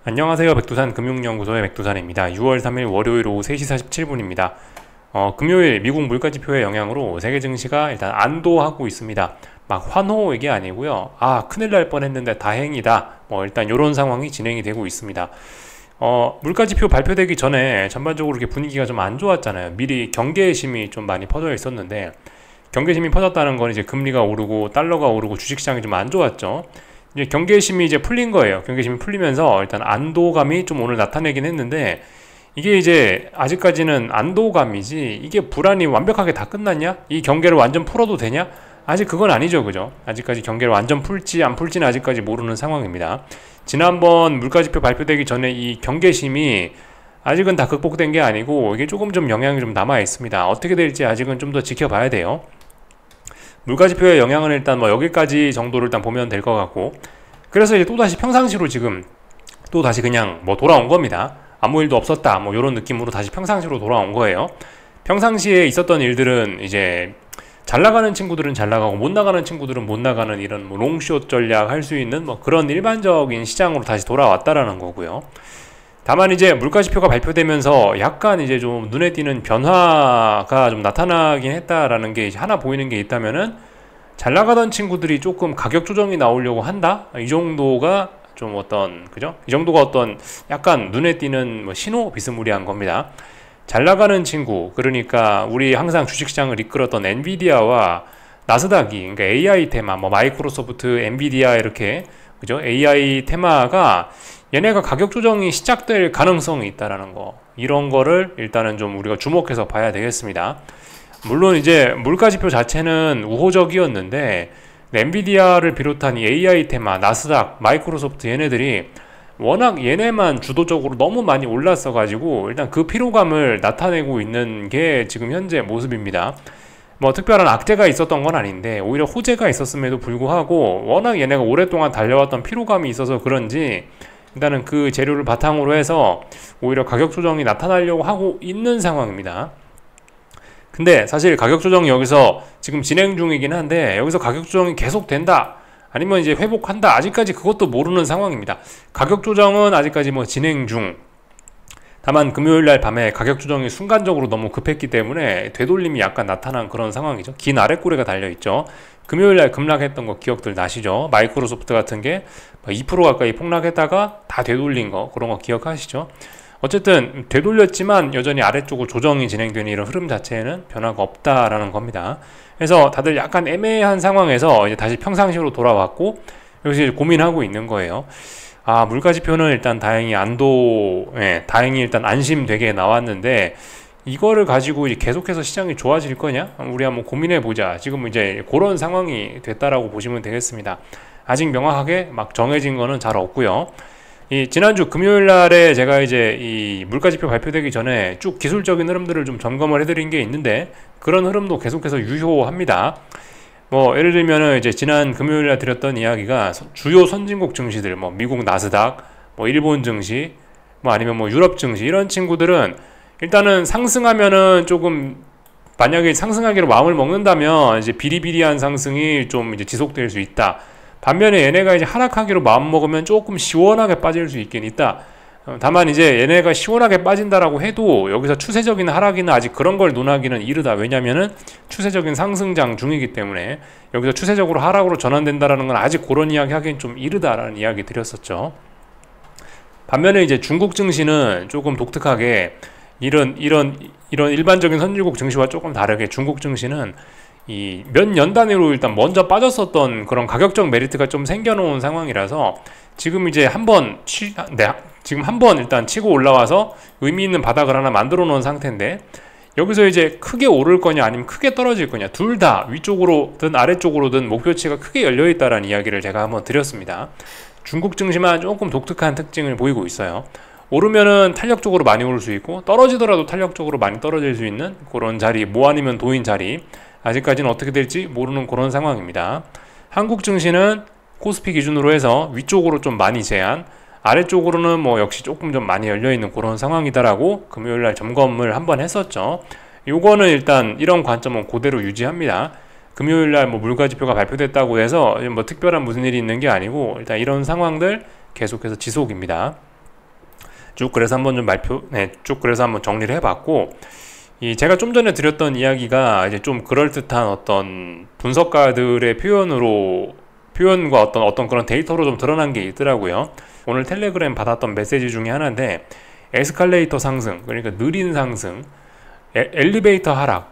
안녕하세요. 백두산 금융연구소의 백두산입니다. 6월 3일 월요일 오후 3시 47분입니다. 금요일 미국 물가지표의 영향으로 세계 증시가 일단 안도하고 있습니다. 막 환호 이게 아니고요. 큰일 날 뻔했는데 다행이다. 일단 이런 상황이 진행이 되고 있습니다. 물가지표 발표되기 전에 전반적으로 이렇게 분위기가 좀 안 좋았잖아요. 미리 경계심이 좀 많이 퍼져 있었는데, 경계심이 퍼졌다는 건 이제 금리가 오르고 달러가 오르고 주식시장이 좀 안 좋았죠. 이제 경계심이 이제 풀린 거예요. 경계심이 풀리면서 일단 안도감이 좀 오늘 나타내긴 했는데, 이게 이제 아직까지는 안도감이지 이게 불안이 완벽하게 다 끝났냐? 이 경계를 완전 풀어도 되냐? 아직 그건 아니죠, 그죠? 아직까지 경계를 완전 풀지 안 풀지는 아직까지 모르는 상황입니다. 지난번 물가지표 발표되기 전에 이 경계심이 아직은 다 극복된 게 아니고 이게 조금 좀 영향이 좀 남아 있습니다. 어떻게 될지 아직은 좀 더 지켜봐야 돼요. 물가지표의 영향은 일단 여기까지 정도를 일단 보면 될 것 같고, 그래서 이제 또다시 평상시로 지금 또다시 그냥 돌아온 겁니다. 아무 일도 없었다 이런 느낌으로 다시 평상시로 돌아온 거예요. 평상시에 있었던 일들은 이제 잘 나가는 친구들은 잘 나가고 못 나가는 친구들은 못 나가는 이런 롱숏 전략 할 수 있는 그런 일반적인 시장으로 다시 돌아왔다라는 거고요. 다만 이제 물가지표가 발표되면서 약간 이제 좀 눈에 띄는 변화가 좀 나타나긴 했다라는 게 이제 하나 보이는 게 있다면은, 잘 나가던 친구들이 조금 가격 조정이 나오려고 한다? 이 정도가 좀 그죠? 이 정도가 약간 눈에 띄는 신호 비스무리한 겁니다. 잘 나가는 친구, 그러니까 우리 항상 주식시장을 이끌었던 엔비디아와 나스닥이, 그러니까 AI 테마, 마이크로소프트, 엔비디아 이렇게, 그죠? AI 테마가 얘네가 가격 조정이 시작될 가능성이 있다라는 거, 이런 거를 일단은 좀 우리가 주목해서 봐야 되겠습니다. 물론 이제 물가지표 자체는 우호적이었는데, 엔비디아를 비롯한 이 AI 테마, 나스닥, 마이크로소프트 얘네들이 워낙 얘네만 주도적으로 너무 많이 올랐어가지고 일단 그 피로감을 나타내고 있는 게 지금 현재 모습입니다. 특별한 악재가 있었던 건 아닌데 오히려 호재가 있었음에도 불구하고 워낙 얘네가 오랫동안 달려왔던 피로감이 있어서 그런지 일단은 그 재료를 바탕으로 해서 오히려 가격 조정이 나타나려고 하고 있는 상황입니다. 근데 사실 가격 조정이 여기서 지금 진행 중이긴 한데, 여기서 가격 조정이 계속 된다 아니면 이제 회복한다, 아직까지 그것도 모르는 상황입니다. 가격 조정은 아직까지 진행 중. 다만 금요일날 밤에 가격 조정이 순간적으로 너무 급했기 때문에 되돌림이 약간 나타난 그런 상황이죠. 긴 아랫꼬리가 달려있죠. 금요일날 급락했던 거 기억들 나시죠? 마이크로소프트 같은 게 2% 가까이 폭락했다가 다 되돌린 거, 그런 거 기억하시죠? 어쨌든 되돌렸지만 여전히 아래쪽으로 조정이 진행되는 이런 흐름 자체에는 변화가 없다라는 겁니다. 그래서 다들 약간 애매한 상황에서 이제 다시 평상시로 돌아왔고, 여기서 이제 고민하고 있는 거예요. 물가지표는 일단 다행히 다행히 일단 안심되게 나왔는데, 이거를 가지고 이제 계속해서 시장이 좋아질 거냐? 우리 한번 고민해 보자. 지금 이제 그런 상황이 됐다라고 보시면 되겠습니다. 아직 명확하게 정해진 거는 잘 없고요. 지난주 금요일 날에 제가 이제 이 물가지표 발표되기 전에 쭉 기술적인 흐름들을 좀 점검을 해드린 게 있는데, 그런 흐름도 계속해서 유효합니다. 예를 들면은 이제 지난 금요일 날 드렸던 이야기가 주요 선진국 증시들, 미국 나스닥, 일본 증시, 아니면 유럽 증시, 이런 친구들은 일단은 상승하면은 조금, 만약에 상승하기로 마음을 먹는다면 이제 비리비리한 상승이 좀 이제 지속될 수 있다. 반면에 얘네가 이제 하락하기로 마음먹으면 조금 시원하게 빠질 수 있긴 있다. 다만 이제 얘네가 시원하게 빠진다라고 해도 여기서 추세적인 하락이나 아직 그런 걸 논하기는 이르다. 왜냐면은 추세적인 상승장 중이기 때문에 여기서 추세적으로 하락으로 전환된다라는 건 아직 그런 이야기 하기엔 좀 이르다라는 이야기 드렸었죠. 반면에 이제 중국 증시는 조금 독특하게 이런 일반적인 선진국 증시와 조금 다르게 중국 증시는 이 몇 년 단위로 일단 먼저 빠졌었던 그런 가격적 메리트가 좀 생겨놓은 상황이라서 지금 이제 지금 한번 일단 치고 올라와서 의미 있는 바닥을 하나 만들어 놓은 상태인데, 여기서 이제 크게 오를 거냐 아니면 크게 떨어질 거냐, 둘 다 위쪽으로든 아래쪽으로든 목표치가 크게 열려 있다라는 이야기를 제가 한번 드렸습니다. 중국 증시만 조금 독특한 특징을 보이고 있어요. 오르면은 탄력적으로 많이 오를 수 있고, 떨어지더라도 탄력적으로 많이 떨어질 수 있는 그런 자리, 아니면 도인 자리, 아직까지는 어떻게 될지 모르는 그런 상황입니다. 한국 증시는 코스피 기준으로 해서 위쪽으로 좀 많이 제한, 아래쪽으로는 역시 조금 좀 많이 열려있는 그런 상황이다라고 금요일날 점검을 한번 했었죠. 요거는 일단 이런 관점은 그대로 유지합니다. 금요일날 물가지표가 발표됐다고 해서 특별한 무슨 일이 있는 게 아니고, 일단 이런 상황들 계속해서 지속입니다. 쭉 그래서 한번 좀 쭉 그래서 한번 정리를 해봤고, 제가 좀 전에 드렸던 이야기가 이제 좀 그럴듯한 어떤 분석가들의 표현과 어떤 그런 데이터로 좀 드러난 게 있더라고요. 오늘 텔레그램 받았던 메시지 중에 하나인데, 에스컬레이터 상승, 그러니까 느린 상승, 엘리베이터 하락,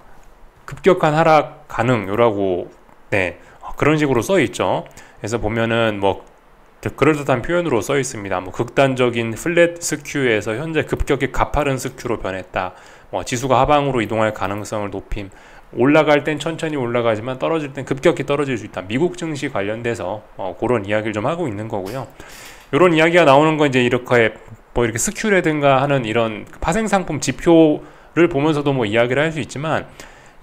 급격한 하락 가능요라고 그런 식으로 써 있죠. 그래서 보면은 뭐 그럴듯한 표현으로 써 있습니다. 뭐 극단적인 플랫 스큐에서 현재 급격히 가파른 스큐로 변했다. 뭐 지수가 하방으로 이동할 가능성을 높임. 올라갈 땐 천천히 올라가지만 떨어질 땐 급격히 떨어질 수 있다. 미국 증시 관련돼서 그런 이야기를 좀 하고 있는 거고요. 이런 이야기가 나오는 건 이제 이렇게 뭐 이렇게 스큐라든가 하는 이런 파생 상품 지표를 보면서도 뭐 이야기를 할 수 있지만,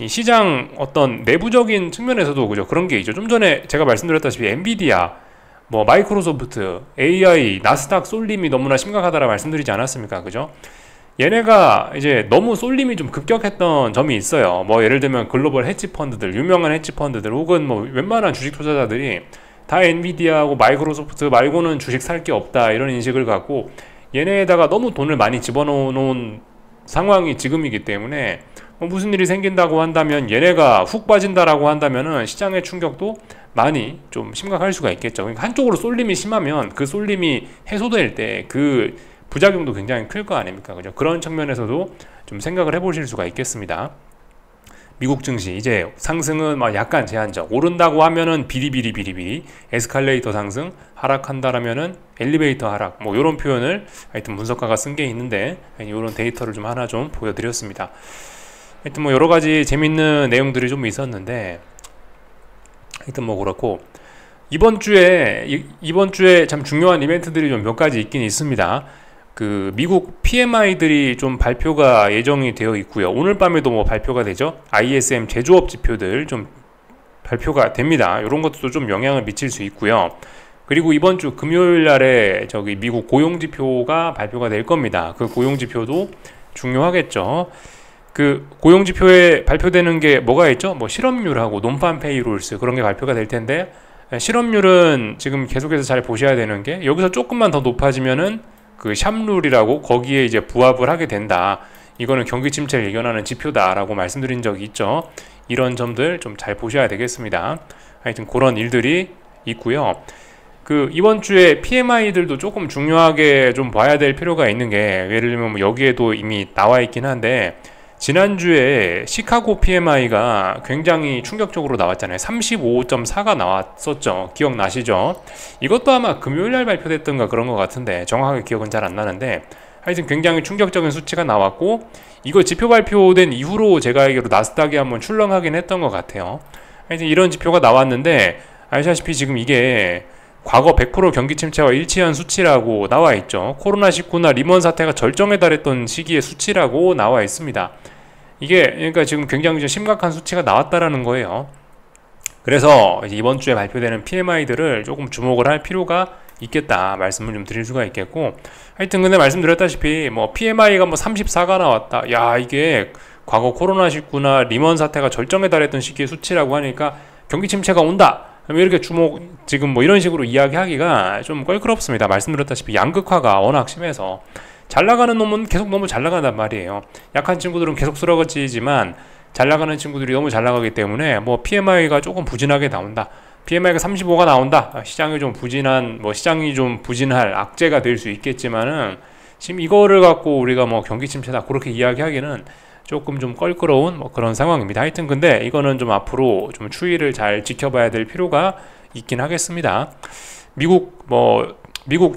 이 시장 어떤 내부적인 측면에서도 그죠, 그런 게 있죠. 좀 전에 제가 말씀드렸다시피 엔비디아, 뭐 마이크로소프트, AI, 나스닥 쏠림이 너무나 심각하다라 말씀드리지 않았습니까? 그죠? 얘네가 이제 너무 쏠림이 좀 급격했던 점이 있어요. 뭐 예를 들면 글로벌 헤지 펀드들, 유명한 헤지 펀드들 혹은 뭐 웬만한 주식 투자자들이 다 엔비디아하고 마이크로소프트 말고는 주식 살 게 없다 이런 인식을 갖고 얘네에다가 너무 돈을 많이 집어넣은 상황이 지금이기 때문에 무슨 일이 생긴다고 한다면, 얘네가 훅 빠진다라고 한다면은 시장의 충격도 많이 좀 심각할 수가 있겠죠. 그러니까 한쪽으로 쏠림이 심하면 그 쏠림이 해소될 때 그 부작용도 굉장히 클 거 아닙니까? 그죠? 그런 측면에서도 좀 생각을 해보실 수가 있겠습니다. 미국 증시 이제 상승은 막 약간 제한적, 오른다고 하면은 비리비리 에스컬레이터 상승, 하락한다라면은 엘리베이터 하락, 뭐 이런 표현을 하여튼 분석가가 쓴 게 있는데, 이런 데이터를 좀 하나 좀 보여드렸습니다. 하여튼 뭐 여러 가지 재밌는 내용들이 좀 있었는데, 하여튼 뭐 그렇고, 이번 주에 참 중요한 이벤트들이 좀 몇 가지 있긴 있습니다. 그 미국 PMI들이 좀 발표가 예정이 되어 있고요. 오늘 밤에도 뭐 발표가 되죠. ISM 제조업 지표들 좀 발표가 됩니다. 이런 것도 좀 영향을 미칠 수 있고요. 그리고 이번 주 금요일 날에 저기 미국 고용 지표가 발표가 될 겁니다. 그 고용 지표도 중요하겠죠. 그 고용 지표에 발표되는 게 뭐가 있죠? 뭐 실업률하고 논판 페이롤스, 그런 게 발표가 될 텐데, 실업률은 지금 계속해서 잘 보셔야 되는 게, 여기서 조금만 더 높아지면은 그 샵룰이라고 거기에 이제 부합을 하게 된다. 이거는 경기 침체를 예견하는 지표다라고 말씀드린 적이 있죠. 이런 점들 좀 잘 보셔야 되겠습니다. 하여튼 그런 일들이 있고요. 그 이번 주에 PMI들도 조금 중요하게 좀 봐야 될 필요가 있는 게, 예를 들면 뭐 여기에도 이미 나와 있긴 한데, 지난주에 시카고 PMI가 굉장히 충격적으로 나왔잖아요. 35.4가 나왔었죠. 기억나시죠? 이것도 아마 금요일날 발표됐던가 그런 것 같은데 정확하게 기억은 잘 안 나는데, 하여튼 굉장히 충격적인 수치가 나왔고, 이거 지표 발표된 이후로 제가 알기로 나스닥이 한번 출렁하긴 했던 것 같아요. 하여튼 이런 지표가 나왔는데, 아시다시피 지금 이게 과거 100% 경기 침체와 일치한 수치라고 나와 있죠. 코로나19나 리먼 사태가 절정에 달했던 시기의 수치라고 나와 있습니다. 이게 그러니까 지금 굉장히 심각한 수치가 나왔다라는 거예요. 그래서 이번 주에 발표되는 PMI들을 조금 주목을 할 필요가 있겠다 말씀을 좀 드릴 수가 있겠고, 하여튼 근데 말씀드렸다시피 뭐 PMI가 뭐 34가 나왔다. 야, 이게 과거 코로나19나 리먼 사태가 절정에 달했던 시기의 수치라고 하니까 경기 침체가 온다. 이렇게 지금 뭐 이런 식으로 이야기하기가 좀 껄끄럽습니다. 말씀드렸다시피 양극화가 워낙 심해서 잘 나가는 놈은 계속 너무 잘 나간단 말이에요. 약한 친구들은 계속 쓰러지지만 잘 나가는 친구들이 너무 잘 나가기 때문에 뭐 PMI가 조금 부진하게 나온다. PMI가 35가 나온다. 시장이 좀 부진할 악재가 될 수 있겠지만은, 지금 이거를 갖고 우리가 뭐 경기 침체다 그렇게 이야기하기는 조금 좀 껄끄러운 뭐 그런 상황입니다. 하여튼 근데 이거는 좀 앞으로 좀 추이를 잘 지켜봐야 될 필요가 있긴 하겠습니다. 미국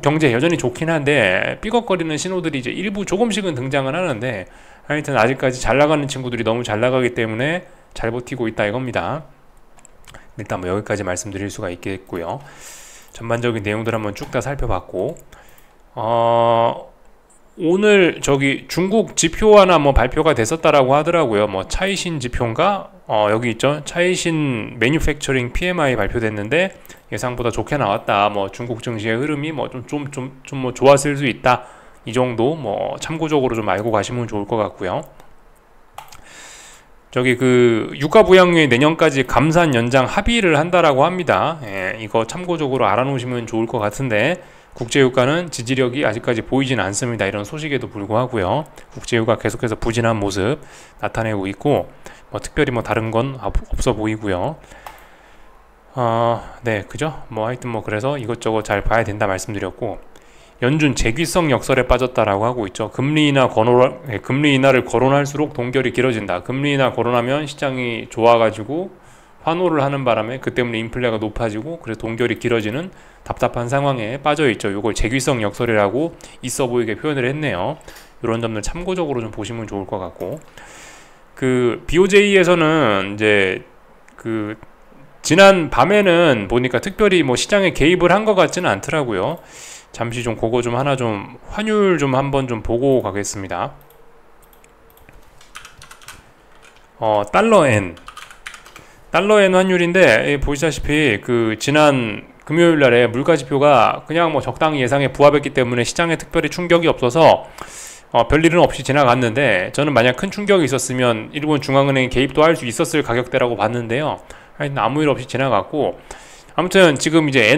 경제 여전히 좋긴 한데 삐걱거리는 신호들이 이제 일부 조금씩은 등장은 하는데, 하여튼 아직까지 잘 나가는 친구들이 너무 잘 나가기 때문에 잘 버티고 있다 이겁니다. 일단 뭐 여기까지 말씀드릴 수가 있겠고요. 전반적인 내용들 한번 쭉 다 살펴봤고, 오늘 저기 중국 지표 하나 뭐 발표가 됐었다라고 하더라고요. 뭐 차이신 지표인가? 여기 있죠. 차이신 매뉴팩처링 PMI 발표됐는데 예상보다 좋게 나왔다. 뭐 중국 증시의 흐름이 뭐 좀 뭐 좋았을 수 있다. 이 정도 뭐 참고적으로 좀 알고 가시면 좋을 것 같고요. 저기 그 유가 부양률이 내년까지 감산 연장 합의를 한다라고 합니다. 이거 참고적으로 알아놓으시면 좋을 것 같은데, 국제유가는 지지력이 아직까지 보이지는 않습니다. 이런 소식에도 불구하고요. 국제유가 계속해서 부진한 모습 나타내고 있고 특별히 다른 건 없어 보이고요. 네, 그죠? 하여튼 그래서 이것저것 잘 봐야 된다 말씀드렸고, 연준 재귀성 역설에 빠졌다라고 하고 있죠. 금리 인하를 거론할수록 동결이 길어진다. 금리 인하 거론하면 시장이 좋아가지고 환호를 하는 바람에 그 때문에 인플레가 높아지고 그래서 동결이 길어지는 답답한 상황에 빠져 있죠. 이걸 재귀성 역설이라고 있어 보이게 표현을 했네요. 이런 점들 참고적으로 좀 보시면 좋을 것 같고, 그 BOJ에서는 이제 지난 밤에는 보니까 특별히 시장에 개입을 한 것 같지는 않더라고요. 잠시 좀 그거 좀 하나 좀 환율 좀 한번 좀 보고 가겠습니다. 달러엔 환율인데 보시다시피 지난 금요일 날에 물가 지표가 그냥 적당히 예상에 부합했기 때문에 시장에 특별히 충격이 없어서 별일은 없이 지나갔는데, 저는 만약 큰 충격이 있었으면 일본 중앙은행이 개입도 할 수 있었을 가격대라고 봤는데요. 하여튼 아무 일 없이 지나갔고, 아무튼 지금 이제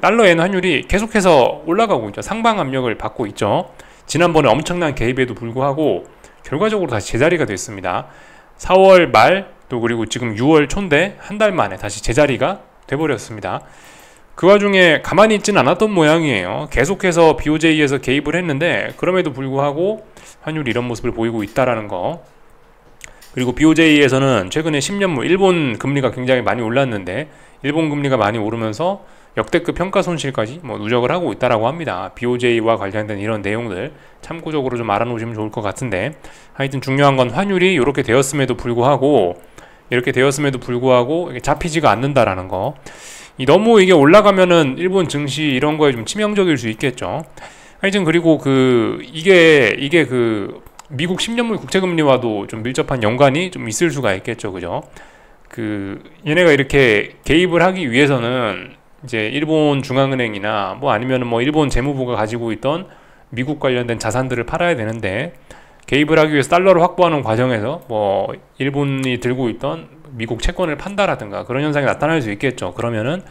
달러 엔 환율이 계속해서 올라가고 있죠. 상방 압력을 받고 있죠. 지난번에 엄청난 개입에도 불구하고 결과적으로 다시 제자리가 됐습니다. 4월 말 또 그리고 지금 6월 초인데 한 달 만에 다시 제자리가 돼버렸습니다. 그 와중에 가만히 있지는 않았던 모양이에요. 계속해서 BOJ에서 개입을 했는데 그럼에도 불구하고 환율이 이런 모습을 보이고 있다라는 거. 그리고 BOJ에서는 최근에 10년물 일본 금리가 굉장히 많이 올랐는데, 일본 금리가 많이 오르면서 역대급 평가 손실까지 누적을 하고 있다라고 합니다. BOJ와 관련된 이런 내용들 참고적으로 좀 알아놓으시면 좋을 것 같은데, 하여튼 중요한 건 환율이 이렇게 되었음에도 불구하고 이게 잡히지가 않는다라는 거. 너무 이게 올라가면은 일본 증시 이런 거에 좀 치명적일 수 있겠죠. 하여튼 그리고 이게 미국 10년물 국채금리와도 좀 밀접한 연관이 좀 있을 수가 있겠죠. 그죠? 얘네가 이렇게 개입을 하기 위해서는 이제 일본 중앙은행이나 아니면은 일본 재무부가 가지고 있던 미국 관련된 자산들을 팔아야 되는데, 개입을 하기 위해서 달러를 확보하는 과정에서 일본이 들고 있던 미국 채권을 판다라든가 그런 현상이 나타날 수 있겠죠. 그러면은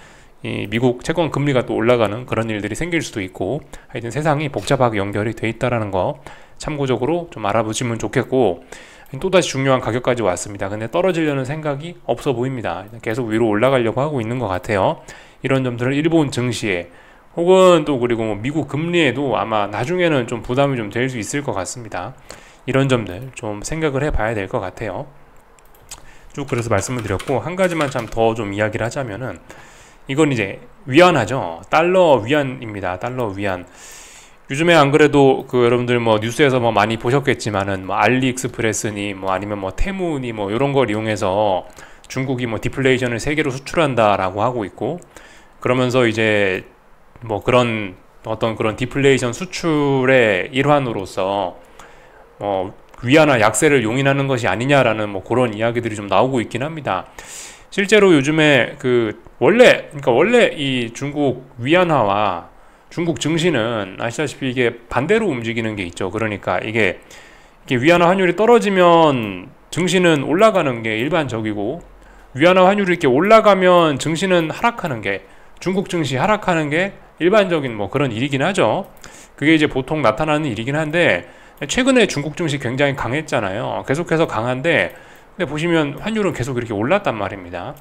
이 미국 채권 금리가 또 올라가는 그런 일들이 생길 수도 있고, 하여튼 세상이 복잡하게 연결이 돼 있다라는 거 참고적으로 좀 알아보시면 좋겠고, 또다시 중요한 가격까지 왔습니다. 근데 떨어지려는 생각이 없어 보입니다. 계속 위로 올라가려고 하고 있는 것 같아요. 이런 점들은 일본 증시에 혹은 또 그리고 미국 금리에도 아마 나중에는 좀 부담이 좀 될 수 있을 것 같습니다. 이런 점들 좀 생각을 해봐야 될 것 같아요. 쭉 그래서 말씀을 드렸고, 한 가지만 참 더 좀 이야기를 하자면은, 이건 이제 위안화죠. 달러 위안입니다. 달러 위안. 요즘에 안 그래도 여러분들 뉴스에서 많이 보셨겠지만은 알리익스프레스니 아니면 테무니 이런 걸 이용해서 중국이 디플레이션을 세계로 수출한다라고 하고 있고, 그러면서 이제 그런 디플레이션 수출의 일환으로서 위안화 약세를 용인하는 것이 아니냐라는 그런 이야기들이 좀 나오고 있긴 합니다. 실제로 요즘에 원래 이 중국 위안화와 중국 증시는 아시다시피 이게 반대로 움직이는 게 있죠. 그러니까 이게 위안화 환율이 떨어지면 증시는 올라가는 게 일반적이고, 위안화 환율이 이렇게 올라가면 증시는 하락하는 게, 중국 증시 하락하는 게 일반적인 그런 일이긴 하죠. 그게 이제 보통 나타나는 일이긴 한데, 최근에 중국 증시 굉장히 강했잖아요. 계속해서 강한데, 근데 보시면 환율은 계속 이렇게 올랐단 말입니다.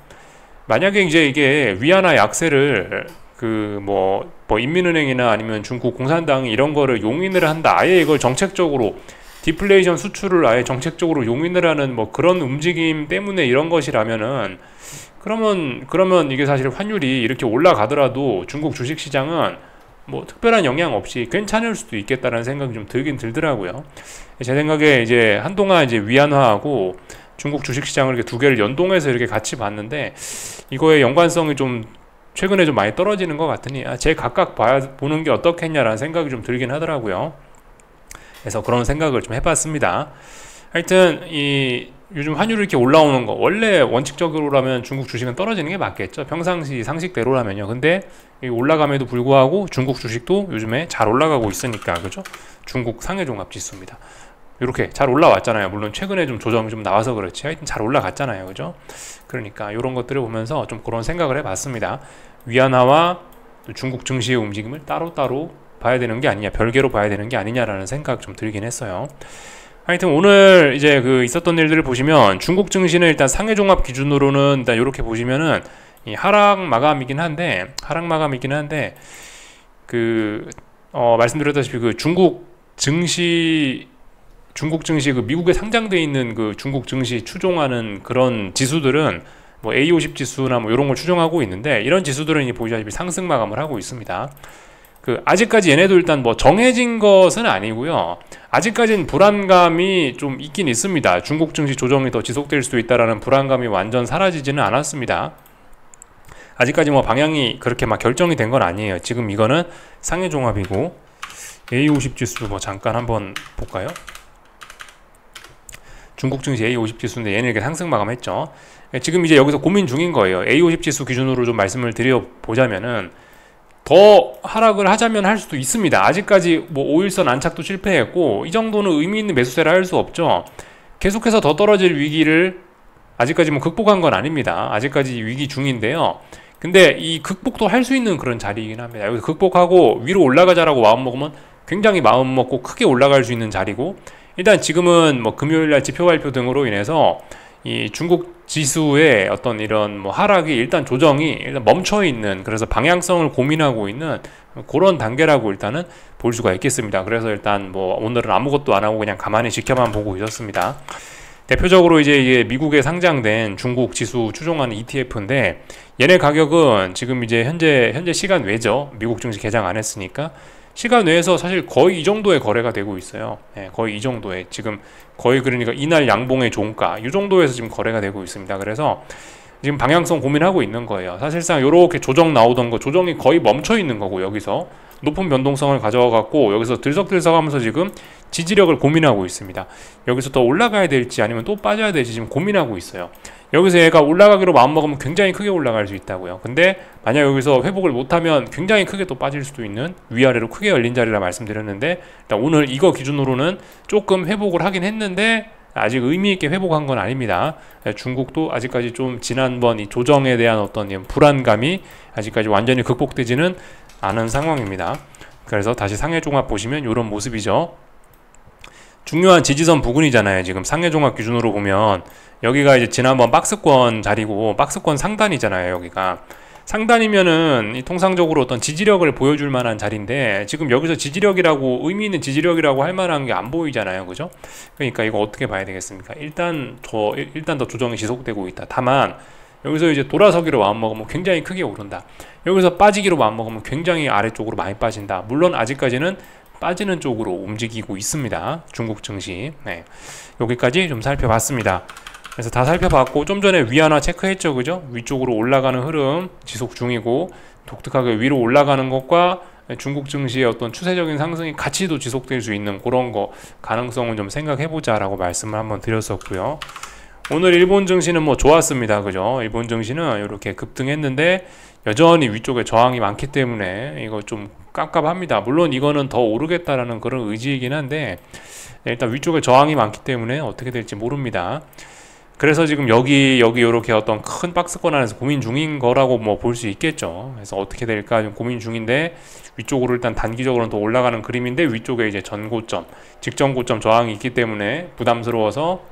만약에 이제 이게 위안화 약세를 인민은행이나 아니면 중국 공산당이 이런 거를 용인을 한다, 아예 이걸 정책적으로 디플레이션 수출을 아예 정책적으로 용인을 하는 그런 움직임 때문에 이런 것이라면은, 그러면 이게 사실 환율이 이렇게 올라가더라도 중국 주식시장은 특별한 영향 없이 괜찮을 수도 있겠다라는 생각이 좀 들긴 들더라고요. 제 생각에 이제 한동안 이제 위안화하고 중국 주식시장을 이렇게 두 개를 연동해서 이렇게 같이 봤는데, 이거의 연관성이 좀 최근에 좀 많이 떨어지는 것 같으니 제 각각 보는 게 어떻겠냐라는 생각이 좀 들긴 하더라고요. 그래서 그런 생각을 좀 해봤습니다. 하여튼 요즘 환율이 이렇게 올라오는 거, 원래 원칙적으로라면 중국 주식은 떨어지는 게 맞겠죠. 평상시 상식대로라면요. 근데 올라감에도 불구하고 중국 주식도 요즘에 잘 올라가고 있으니까, 그죠? 중국 상해종합지수입니다. 이렇게 잘 올라왔잖아요. 물론 최근에 좀 조정이 좀 나와서 그렇지, 하여튼 잘 올라갔잖아요. 그죠? 그러니까 이런 것들을 보면서 좀 그런 생각을 해봤습니다. 위안화와 중국 증시의 움직임을 따로따로 봐야 되는 게 아니냐, 별개로 봐야 되는 게 아니냐라는 생각 좀 들긴 했어요. 하여튼 오늘 이제 그 있었던 일들을 보시면 중국 증시는 일단 상해 종합 기준으로는 일단 이렇게 보시면은 이 하락 마감이긴 한데 말씀드렸다시피 그 중국 증시 그 미국에 상장돼 있는 그 중국 증시 추종하는 그런 지수들은 뭐 A50 지수나 뭐 이런 걸 추종하고 있는데, 이런 지수들은 이제 보시다시피 상승 마감을 하고 있습니다. 그 아직까지 얘네도 일단 뭐 정해진 것은 아니고요. 아직까지는 불안감이 좀 있긴 있습니다. 중국 증시 조정이 더 지속될 수도 있다라는 불안감이 완전 사라지지는 않았습니다. 아직까지 뭐 방향이 그렇게 막 결정이 된 건 아니에요. 지금 이거는 상해 종합이고, A50 지수 뭐 잠깐 한번 볼까요? 중국 증시 A50 지수인데 얘는 이렇게 상승 마감했죠. 지금 이제 여기서 고민 중인 거예요. A50 지수 기준으로 좀 말씀을 드려보자면은 더 하락을 하자면 할 수도 있습니다. 아직까지 뭐 5일선 안착도 실패했고 이 정도는 의미 있는 매수세를 할 수 없죠. 계속해서 더 떨어질 위기를 아직까지 뭐 극복한 건 아닙니다. 아직까지 위기 중인데요. 근데 이 극복도 할 수 있는 그런 자리이긴 합니다. 여기서 극복하고 위로 올라가자라고 마음먹으면 굉장히 마음먹고 크게 올라갈 수 있는 자리고, 일단 지금은 뭐 금요일날 지표 발표 등으로 인해서 이 중국 지수의 어떤 이런 뭐 하락이 일단 조정이 일단 멈춰 있는, 그래서 방향성을 고민하고 있는 그런 단계라고 일단은 볼 수가 있겠습니다. 그래서 일단 뭐 오늘은 아무것도 안 하고 그냥 가만히 지켜만 보고 있었습니다. 대표적으로 이제 이게 미국에 상장된 중국 지수 추종하는 ETF인데, 얘네 가격은 지금 이제 현재 시간 외죠. 미국 증시 개장 안 했으니까 시간 외에서 사실 거의 이 정도의 거래가 되고 있어요. 거의 이 정도에, 지금 거의 그러니까 이날 양봉의 종가 이 정도에서 지금 거래가 되고 있습니다. 그래서 지금 방향성 고민하고 있는 거예요. 사실상 이렇게 조정 나오던 거, 조정이 거의 멈춰 있는 거고, 여기서 높은 변동성을 가져와 갖고 여기서 들썩들썩 하면서 지금 지지력을 고민하고 있습니다. 여기서 더 올라가야 될지 아니면 또 빠져야 될지 지금 고민하고 있어요. 여기서 얘가 올라가기로 마음먹으면 굉장히 크게 올라갈 수 있다고요. 근데 만약 여기서 회복을 못하면 굉장히 크게 또 빠질 수도 있는, 위아래로 크게 열린 자리라 말씀드렸는데, 일단 오늘 이거 기준으로는 조금 회복을 하긴 했는데 아직 의미있게 회복한 건 아닙니다. 중국도 아직까지 좀 지난번 이 조정에 대한 어떤 불안감이 아직까지 완전히 극복되지는 않은 상황입니다. 그래서 다시 상해 종합 보시면 이런 모습이죠. 중요한 지지선 부근이잖아요. 지금 상해 종합 기준으로 보면 여기가 이제 지난번 박스권 자리고, 박스권 상단이잖아요. 여기가 상단이면은 통상적으로 어떤 지지력을 보여줄 만한 자리인데, 지금 여기서 지지력이라고, 의미 있는 지지력이라고 할 만한 게 안 보이잖아요. 그죠? 그러니까 이거 어떻게 봐야 되겠습니까? 일단 더 조정이 지속되고 있다. 다만 여기서 이제 돌아서기로 마음먹으면 굉장히 크게 오른다. 여기서 빠지기로 마음먹으면 굉장히 아래쪽으로 많이 빠진다. 물론 아직까지는 빠지는 쪽으로 움직이고 있습니다. 중국 증시. 여기까지 좀 살펴봤습니다. 그래서 다 살펴봤고, 좀 전에 위안화 체크했죠. 그죠? 위쪽으로 올라가는 흐름 지속 중이고, 독특하게 위로 올라가는 것과 중국 증시의 어떤 추세적인 상승이 같이도 지속될 수 있는 그런 거 가능성을 좀 생각해보자 라고 말씀을 한번 드렸었고요. 오늘 일본 증시는 뭐 좋았습니다. 그죠? 일본 증시는 이렇게 급등했는데 여전히 위쪽에 저항이 많기 때문에 이거 좀 깝깝합니다. 물론 이거는 더 오르겠다라는 그런 의지이긴 한데, 일단 위쪽에 저항이 많기 때문에 어떻게 될지 모릅니다. 그래서 지금 여기 이렇게 어떤 큰 박스권 안에서 고민 중인 거라고 뭐 볼 수 있겠죠. 그래서 어떻게 될까 좀 고민 중인데, 위쪽으로 일단 단기적으로는 더 올라가는 그림인데, 위쪽에 이제 전고점, 직전 고점 저항이 있기 때문에 부담스러워서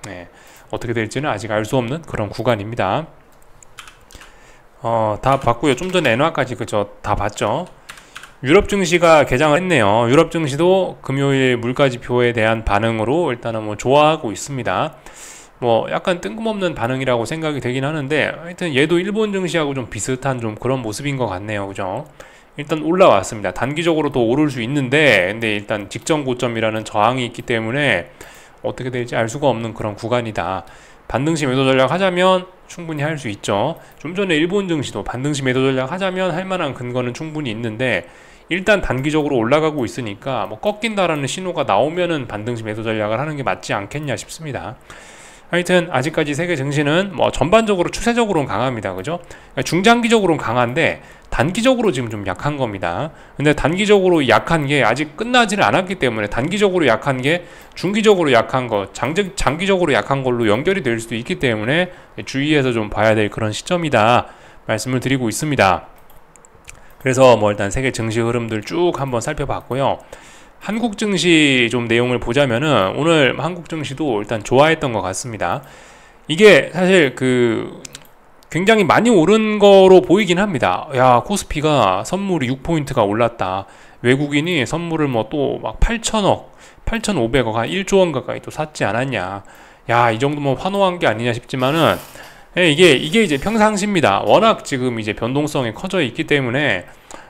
어떻게 될지는 아직 알 수 없는 그런 구간입니다. 다 봤고요. 좀 전에 엔화까지 그죠? 다 봤죠. 유럽 증시가 개장을 했네요. 유럽 증시도 금요일 물가지표에 대한 반응으로 일단은 뭐 좋아하고 있습니다. 뭐 약간 뜬금없는 반응이라고 생각이 되긴 하는데, 하여튼 얘도 일본 증시하고 좀 비슷한 좀 그런 모습인 것 같네요. 그죠? 일단 올라왔습니다. 단기적으로 더 오를 수 있는데, 근데 일단 직전 고점이라는 저항이 있기 때문에 어떻게 될지 알 수가 없는 그런 구간이다. 반등시 매도 전략 하자면 충분히 할 수 있죠. 좀 전에 일본 증시도 반등시 매도 전략 하자면 할 만한 근거는 충분히 있는데, 일단 단기적으로 올라가고 있으니까 뭐 꺾인다라는 신호가 나오면은 반등시 매도 전략을 하는 게 맞지 않겠냐 싶습니다. 하여튼 아직까지 세계 증시는 뭐 전반적으로 추세적으로는 강합니다. 그죠? 중장기적으로는 강한데 단기적으로 지금 좀 약한 겁니다. 근데 단기적으로 약한 게 아직 끝나지는 않았기 때문에, 단기적으로 약한 게 중기적으로 약한 거, 장기적으로 약한 걸로 연결이 될 수도 있기 때문에 주의해서 좀 봐야 될 그런 시점이다 말씀을 드리고 있습니다. 그래서 뭐 일단 세계 증시 흐름들 쭉 한번 살펴봤고요. 한국 증시 좀 내용을 보자면은 오늘 한국 증시도 일단 좋아했던 것 같습니다. 이게 사실 굉장히 많이 오른 거로 보이긴 합니다. 야, 코스피가 선물이 6포인트가 올랐다. 외국인이 선물을 뭐 또 막 8천억, 8,500억, 한 1조 원 가까이 또 샀지 않았냐. 야, 이 정도면 환호한 게 아니냐 싶지만은, 이게 이제 평상시입니다. 워낙 지금 이제 변동성이 커져 있기 때문에,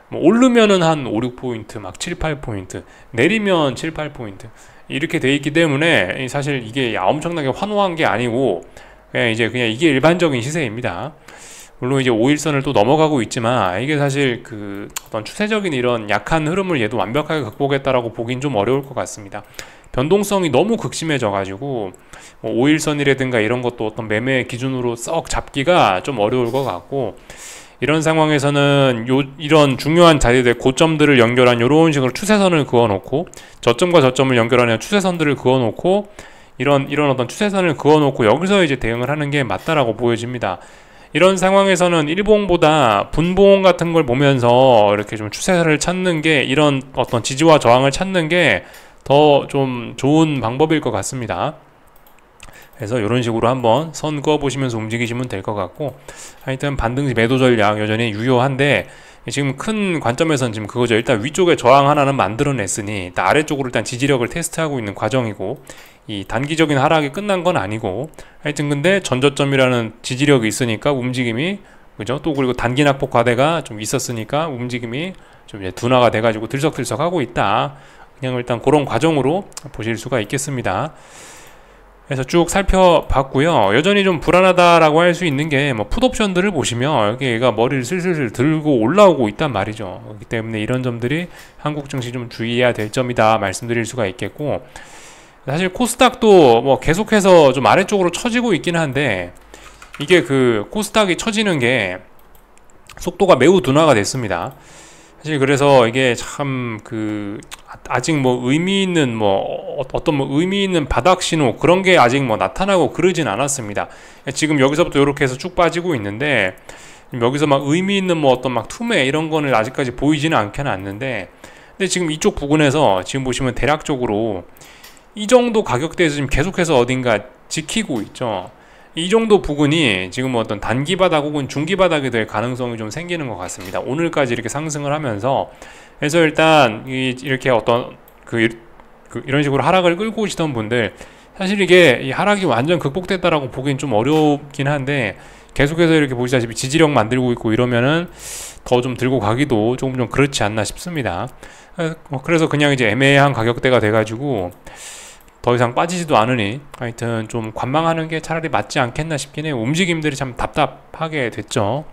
뭐 오르면은 한 5, 6포인트, 막 7, 8포인트, 내리면 7, 8포인트, 이렇게 돼 있기 때문에, 사실 이게 엄청나게 환호한 게 아니고, 그냥 이게 일반적인 시세입니다. 물론 이제 5일선을 또 넘어가고 있지만 이게 사실 어떤 추세적인 이런 약한 흐름을 얘도 완벽하게 극복했다라고 보긴 좀 어려울 것 같습니다. 변동성이 너무 극심해져 가지고 5일선이라든가 이런 것도 어떤 매매 기준으로 썩 잡기가 좀 어려울 것 같고, 이런 상황에서는 이런 중요한 자리들 고점들을 연결한 이런 식으로 추세선을 그어놓고, 저점과 저점을 연결하는 추세선들을 그어놓고, 이런 어떤 추세선을 그어놓고 여기서 이제 대응을 하는 게 맞다라고 보여집니다. 이런 상황에서는 일봉보다 분봉 같은 걸 보면서 이렇게 좀 추세를 찾는 게, 이런 어떤 지지와 저항을 찾는 게 더 좀 좋은 방법일 것 같습니다. 그래서 이런 식으로 한번 선 그어 보시면서 움직이시면 될 것 같고, 하여튼 반등시 매도 전략 여전히 유효한데, 지금 큰 관점에서는 지금 그거죠. 일단 위쪽에 저항 하나는 만들어냈으니 일단 아래쪽으로 일단 지지력을 테스트하고 있는 과정이고, 이 단기적인 하락이 끝난 건 아니고, 하여튼 근데 전저점이라는 지지력이 있으니까 움직임이, 그죠? 또 그리고 단기 낙폭 과대가 좀 있었으니까 움직임이 좀 이제 둔화가 돼가지고 들썩들썩 하고 있다. 그냥 일단 그런 과정으로 보실 수가 있겠습니다. 그래서 쭉 살펴봤고요. 여전히 좀 불안하다라고 할 수 있는 게, 뭐 풋옵션들을 보시면 여기 얘가 머리를 슬슬 들고 올라오고 있단 말이죠. 그렇기 때문에 이런 점들이 한국 증시 좀 주의해야 될 점이다 말씀드릴 수가 있겠고, 사실 코스닥도 뭐 계속해서 좀 아래쪽으로 처지고 있긴 한데, 이게 코스닥이 처지는 게 속도가 매우 둔화가 됐습니다. 사실 그래서 이게 참 아직 뭐 의미 있는 어떤 의미 있는 바닥 신호 그런 게 아직 뭐 나타나고 그러진 않았습니다. 지금 여기서부터 이렇게 해서 쭉 빠지고 있는데, 여기서 막 의미 있는 어떤 막 투매 이런 거는 아직까지 보이지는 않게는 않는데, 근데 지금 이쪽 부근에서 지금 보시면 대략적으로 이 정도 가격대에서 지금 계속해서 어딘가 지키고 있죠. 이 정도 부근이 지금 어떤 단기 바닥 혹은 중기 바닥이 될 가능성이 좀 생기는 것 같습니다. 오늘까지 이렇게 상승을 하면서, 그래서 일단 이렇게 어떤 이런 식으로 하락을 끌고 오시던 분들, 사실 이게 이 하락이 완전 극복됐다라고 보기엔 좀 어렵긴 한데, 계속해서 이렇게 보시다시피 지지력 만들고 있고 이러면은 더 좀 들고 가기도 조금 좀 그렇지 않나 싶습니다. 그래서 그냥 이제 애매한 가격대가 돼가지고 더 이상 빠지지도 않으니 하여튼 좀 관망하는 게 차라리 맞지 않겠나 싶긴 해요. 움직임들이 참 답답하게 됐죠.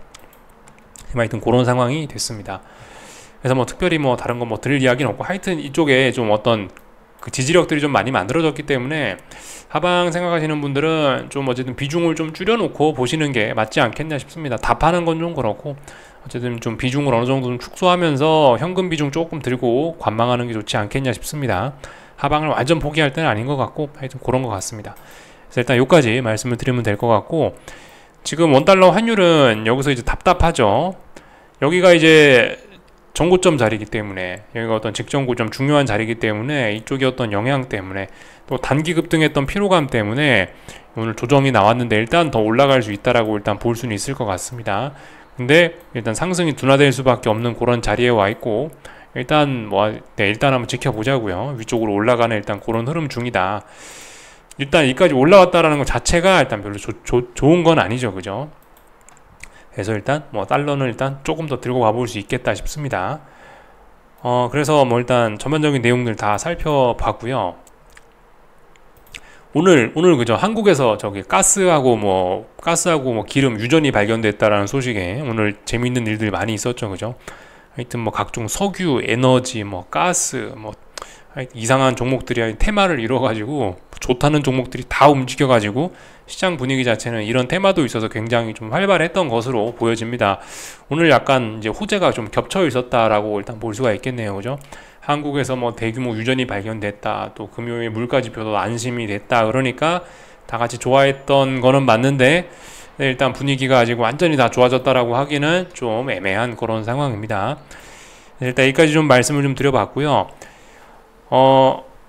하여튼 그런 상황이 됐습니다. 그래서 뭐 특별히 뭐 다른 거 뭐 들을 이야기는 없고, 하여튼 이쪽에 좀 어떤 지지력들이 좀 많이 만들어졌기 때문에 하방 생각하시는 분들은 좀 어쨌든 비중을 좀 줄여놓고 보시는 게 맞지 않겠나 싶습니다. 답하는 건 좀 그렇고, 어쨌든 좀 비중을 어느 정도 좀 축소하면서 현금 비중 조금 들고 관망하는 게 좋지 않겠냐 싶습니다. 하방을 완전 포기할 때는 아닌 것 같고, 하여튼 그런 것 같습니다. 그래서 일단 여기까지 말씀을 드리면 될 것 같고, 지금 원달러 환율은 여기서 이제 답답하죠. 여기가 이제 정고점 자리이기 때문에, 여기가 어떤 직전 고점 중요한 자리이기 때문에, 이쪽이 어떤 영향 때문에, 또 단기 급등했던 피로감 때문에 오늘 조정이 나왔는데 일단 더 올라갈 수 있다라고 일단 볼 수는 있을 것 같습니다. 근데 일단 상승이 둔화될 수밖에 없는 그런 자리에 와 있고, 일단 일단 한번 지켜보자고요. 위쪽으로 올라가는 일단 그런 흐름 중이다. 일단 여기까지 올라왔다라는 것 자체가 일단 별로 좋은 건 아니죠, 그죠? 그래서 일단 달러는 일단 조금 더 들고 가볼 수 있겠다 싶습니다. 그래서 일단 전반적인 내용들 다 살펴봤고요. 오늘 그죠? 한국에서 가스하고 기름 유전이 발견됐다라는 소식에 오늘 재밌는 일들이 많이 있었죠, 그죠? 하여튼 각종 석유, 에너지, 가스, 이상한 종목들이 테마를 이뤄가지고 좋다는 종목들이 다 움직여가지고 시장 분위기 자체는 이런 테마도 있어서 굉장히 좀 활발했던 것으로 보여집니다. 오늘 약간 이제 호재가 좀 겹쳐 있었다라고 일단 볼 수가 있겠네요, 그죠? 한국에서 대규모 유전이 발견됐다, 또 금요일 물가 지표도 안심이 됐다, 그러니까 다 같이 좋아했던 거는 맞는데, 네, 일단 분위기가 아직 완전히 다 좋아졌다라고 하기는 좀 애매한 그런 상황입니다. 네, 일단 여기까지 좀 말씀을 좀 드려봤고요.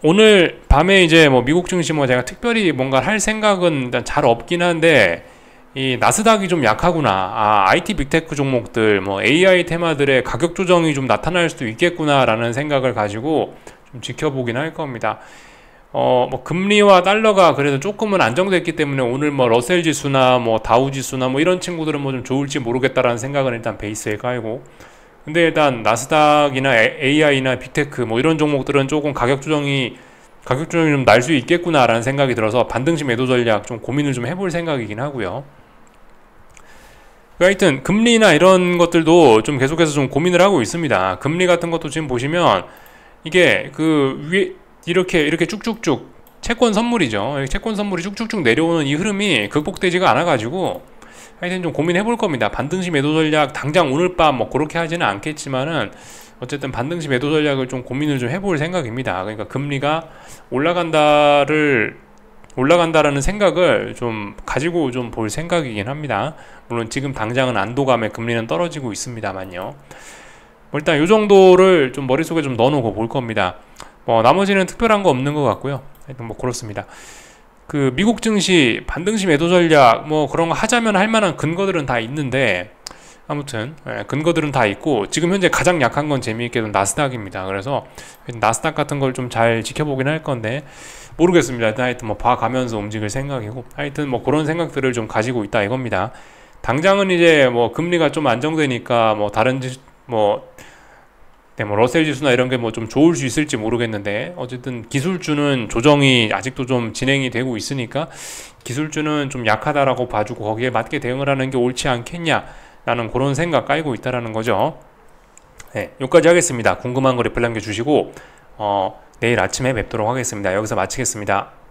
오늘 밤에 이제 뭐 미국 증시 뭐 제가 특별히 뭔가 할 생각은 일단 잘 없긴 한데, 이 나스닥이 좀 약하구나. IT 빅테크 종목들, 뭐 AI 테마들의 가격 조정이 좀 나타날 수도 있겠구나라는 생각을 가지고 좀 지켜보긴 할 겁니다. 뭐 금리와 달러가 그래도 조금은 안정됐기 때문에 오늘 뭐 러셀 지수나 뭐 다우 지수나 뭐 이런 친구들은 뭐 좀 좋을지 모르겠다라는 생각은 일단 베이스에 깔고, 근데 일단 나스닥이나 AI나 빅테크 뭐 이런 종목들은 조금 가격 조정이 좀 날 수 있겠구나라는 생각이 들어서 반등시 매도 전략 좀 고민을 좀 해볼 생각이긴 하고요. 하여튼 금리나 이런 것들도 좀 계속해서 좀 고민을 하고 있습니다. 금리 같은 것도 지금 보시면 이게 그 위에 이렇게 쭉쭉쭉 채권 선물이죠. 채권 선물이 쭉쭉쭉 내려오는 이 흐름이 극복되지가 않아가지고 하여튼 좀 고민해 볼 겁니다. 반등시 매도 전략 당장 오늘 밤 뭐 그렇게 하지는 않겠지만은 어쨌든 반등시 매도 전략을 좀 고민을 좀 해볼 생각입니다. 그러니까 금리가 올라간다라는 생각을 좀 가지고 좀 볼 생각이긴 합니다. 물론 지금 당장은 안도감에 금리는 떨어지고 있습니다만요. 뭐 일단 이 정도를 좀 머릿속에 좀 넣어놓고 볼 겁니다. 뭐 나머지는 특별한 거 없는 것 같고요. 하여튼 뭐 그렇습니다. 그 미국 증시 반등시 매도 전략 뭐 그런 거 하자면 할 만한 근거들은 다 있는데, 아무튼 근거들은 다 있고 지금 현재 가장 약한 건 재미있게도 나스닥입니다. 그래서 나스닥 같은 걸 좀 잘 지켜보긴 할 건데 모르겠습니다. 하여튼 뭐 봐가면서 움직일 생각이고, 하여튼 뭐 그런 생각들을 좀 가지고 있다 이겁니다. 당장은 이제 뭐 금리가 좀 안정되니까 뭐 다른 뭐 러셀 지수나 이런 게 뭐 좀 좋을 수 있을지 모르겠는데, 어쨌든 기술주는 조정이 아직도 좀 진행이 되고 있으니까 기술주는 좀 약하다라고 봐주고 거기에 맞게 대응을 하는 게 옳지 않겠냐 라는 그런 생각 깔고 있다라는 거죠. 네, 여기까지 하겠습니다. 궁금한 거 리플 남겨주시고 내일 아침에 뵙도록 하겠습니다. 여기서 마치겠습니다.